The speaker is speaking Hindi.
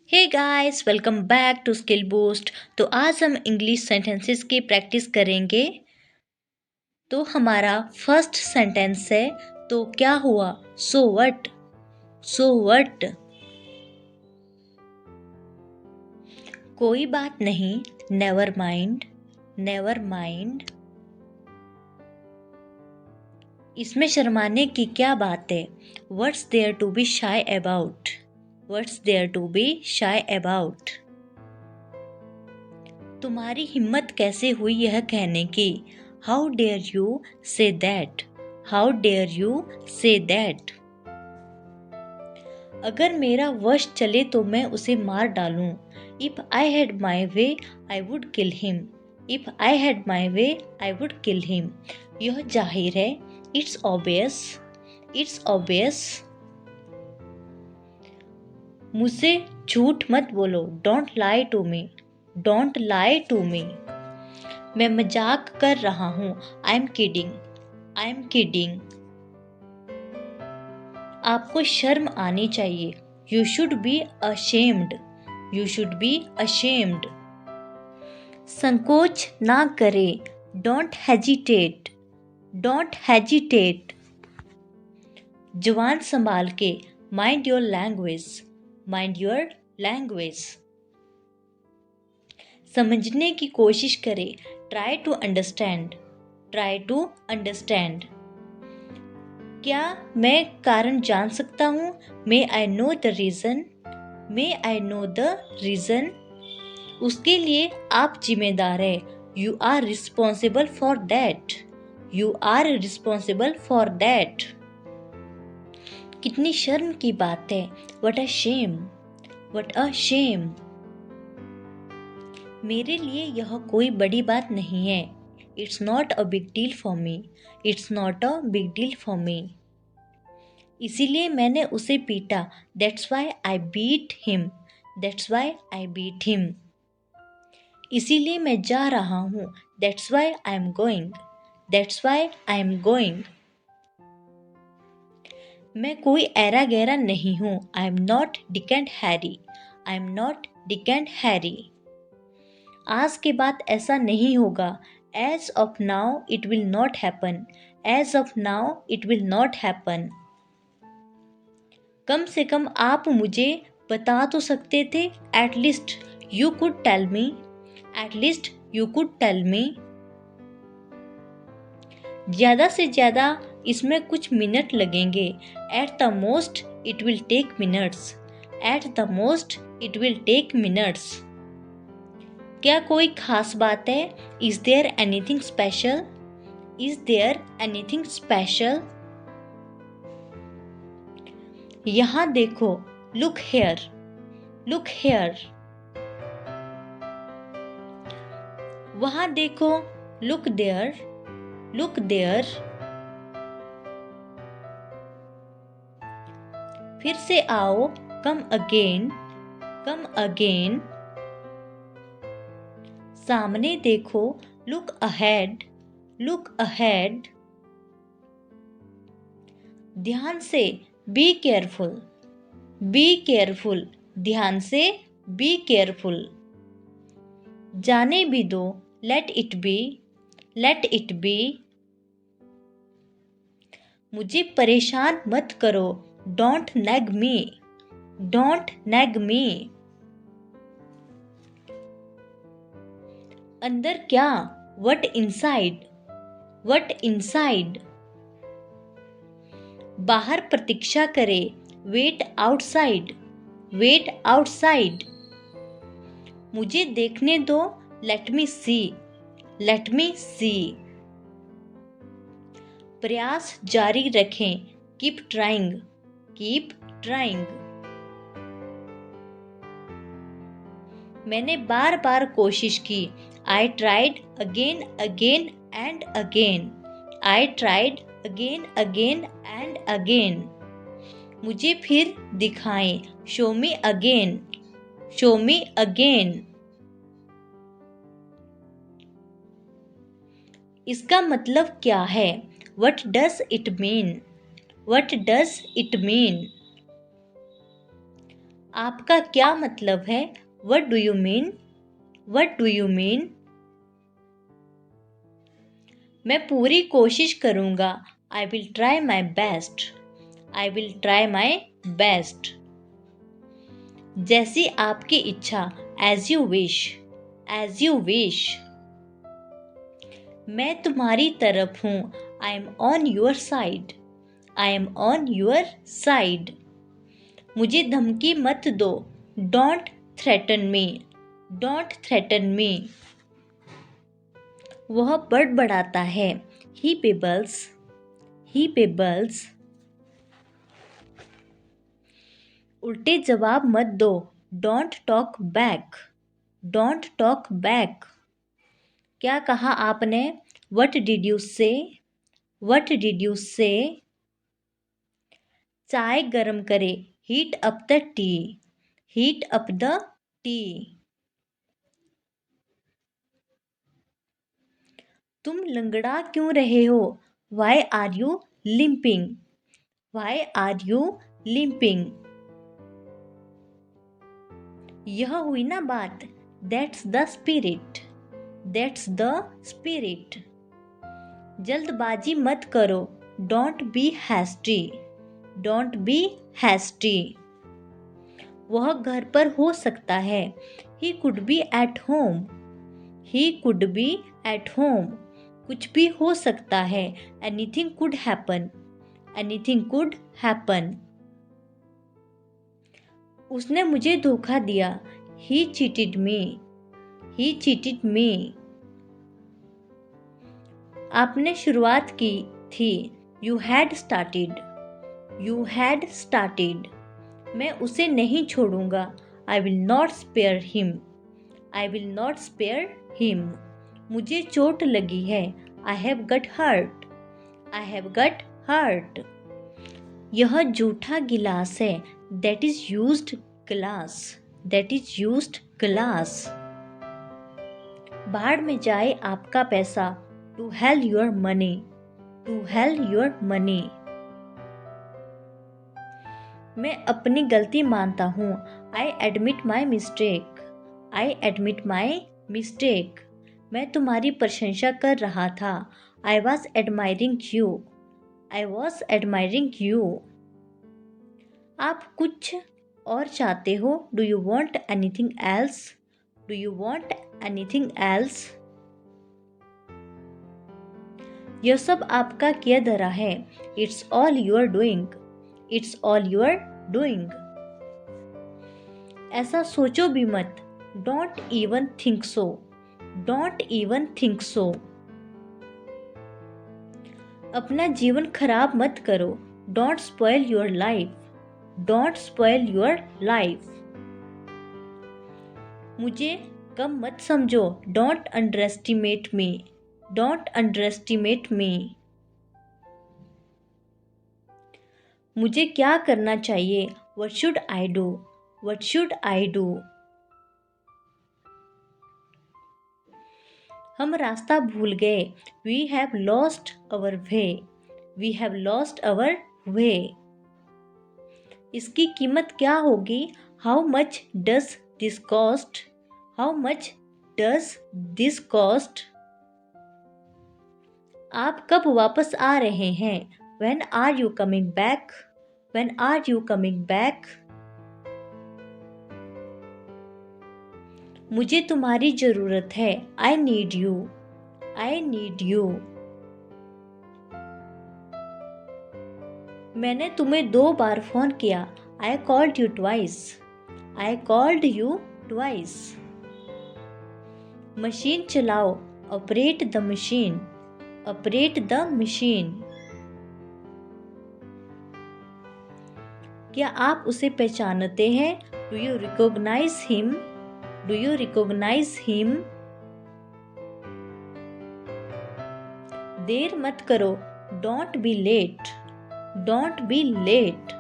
Hey guys, welcome back to skill boost. तो आज हम इंग्लिश सेंटेंसेस की प्रैक्टिस करेंगे। तो हमारा फर्स्ट सेंटेंस है, तो क्या हुआ? So what? So what? कोई बात नहीं, नेवर माइंड। Never mind. इसमें शर्माने की क्या बात है? What's there to be shy about? What's there to be shy about? तुम्हारी हिम्मत कैसे हुई यह कहने की? How dare you say that? How dare you say that? अगर मेरा वश चले तो मैं उसे मार डालूं। If I had my way I would kill him. If I had my way I would kill him. यह जाहिर है, इट्स ऑब्वियस। It's obvious. मुझसे झूठ मत बोलो, don't lie to me. Don't lie to me. मैं मजाक कर रहा हूँ, I am kidding. I am kidding. आपको शर्म आनी चाहिए, you should be ashamed. You should be ashamed. संकोच ना करें, डोंट हेजिटेट। Don't hesitate. जुबान संभाल के, mind your language. Mind your language. समझने की कोशिश करें, try to understand. Try to understand. क्या मैं कारण जान सकता हूँ? May I know the reason. May I know the reason. उसके लिए आप जिम्मेदार है, you are responsible for that. You are responsible for that. कितनी शर्म की बात है, what a shame. What a shame. मेरे लिए यह कोई बड़ी बात नहीं है, it's not a big deal for me. It's not a big deal for me. इसीलिए मैंने उसे पीटा, that's why I beat him. That's why I beat him. इसीलिए मैं जा रहा हूँ, that's why I am going. That's why I am going. मैं कोई ऐरा गैरा नहीं हूँ, I am not Dick and Harry. I am not Dick and Harry. आज के बाद ऐसा नहीं होगा, as of now it will not happen. As of now it will not happen. कम से कम आप मुझे बता तो सकते थे, at least you could tell me. At least you could tell me. ज़्यादा से ज़्यादा इसमें कुछ मिनट लगेंगे, at the most it will take minutes. At the most it will take minutes. क्या कोई खास बात है? Is there anything special? Is there anything special? यहाँ देखो, लुक हेयर। Look here. वहाँ देखो, लुक देयर। Look there. फिर से आओ, कम अगेन। Come again. सामने देखो, लुक अहेड। Look ahead. ध्यान से, बी केयरफुल। Be careful. ध्यान से, बी केयरफुल। जाने भी दो, let it be. Let it be. मुझे परेशान मत करो, don't nag me. Don't nag me. अंदर क्या? What inside. What inside. बाहर प्रतीक्षा करे, वेट आउटसाइड। Wait outside. मुझे देखने दो, लेट मी सी। लेट मी सी। प्रयास जारी रखें, कीप ट्राइंग। Keep trying. मैंने बार बार कोशिश की, I tried again again and again. I tried again again and again. मुझे फिर दिखाएं, show me again. Show me again. इसका मतलब क्या है? What does it mean? What does it mean? आपका क्या मतलब है? What do you mean? What do you mean? मैं पूरी कोशिश करूँगा। I will try my best. I will try my best. जैसी आपकी इच्छा, as you wish. As you wish. मैं तुम्हारी तरफ हूँ, I am on your side. I am on your side. मुझे धमकी मत दो, don't threaten me. Don't threaten me. वह बड़बड़ाता है, he babbles. He babbles. उल्टे जवाब मत दो, don't talk back. Don't talk back. क्या कहा आपने? What did you say? What did you say? चाय गरम करे, heat up the tea. Heat up the tea. तुम लंगड़ा क्यों रहे हो? Why are you limping? Why are you limping? यह हुई ना बात, that's the spirit. That's the spirit. जल्दबाजी मत करो, don't be hasty. Don't be hasty. वह घर पर हो सकता है, he could be at home. He could be at home. कुछ भी हो सकता है, anything could happen. Anything could happen. उसने मुझे धोखा दिया, he cheated me. He cheated me. आपने शुरुआत की थी, you had started. You had started. मैं उसे नहीं छोड़ूंगा, I will not spare him. I will not spare him. मुझे चोट लगी है, I have got hurt. I have got hurt. यह जूठा गिलास है, that is used glass. That is used glass. भाड़ में जाए आपका पैसा, to hell your money. To hell your money. मैं अपनी गलती मानता हूँ, I admit my mistake. I admit my mistake. मैं तुम्हारी प्रशंसा कर रहा था, I was admiring you. I was admiring you. आप कुछ और चाहते हो, do you want anything else? Do you want anything else? यह सब आपका किया धरा है, it's all you are doing. It's all you are doing. ऐसा सोचो भी मत, don't even think so. Don't even think so. अपना जीवन खराब मत करो, don't spoil your life. Don't spoil your life. मुझे कम मत समझो, don't underestimate me. Don't underestimate me. मुझे क्या करना चाहिए, what should I do? What should I do? हम रास्ता भूल गए, we have lost our way. We have lost our way. इसकी कीमत क्या होगी, how much does this cost? How much does this cost? आप कब वापस आ रहे हैं, when are you coming back? When are you coming back? मुझे तुम्हारी ज़रूरत है, I need you. I need you. मैंने तुम्हें 2 बार फ़ोन किया, I called you twice. I called you twice. Machine चलाओ, operate the machine. Operate the machine. क्या आप उसे पहचानते हैं, do you recognize him? Do you recognize him? देर मत करो, don't be late. Don't be late.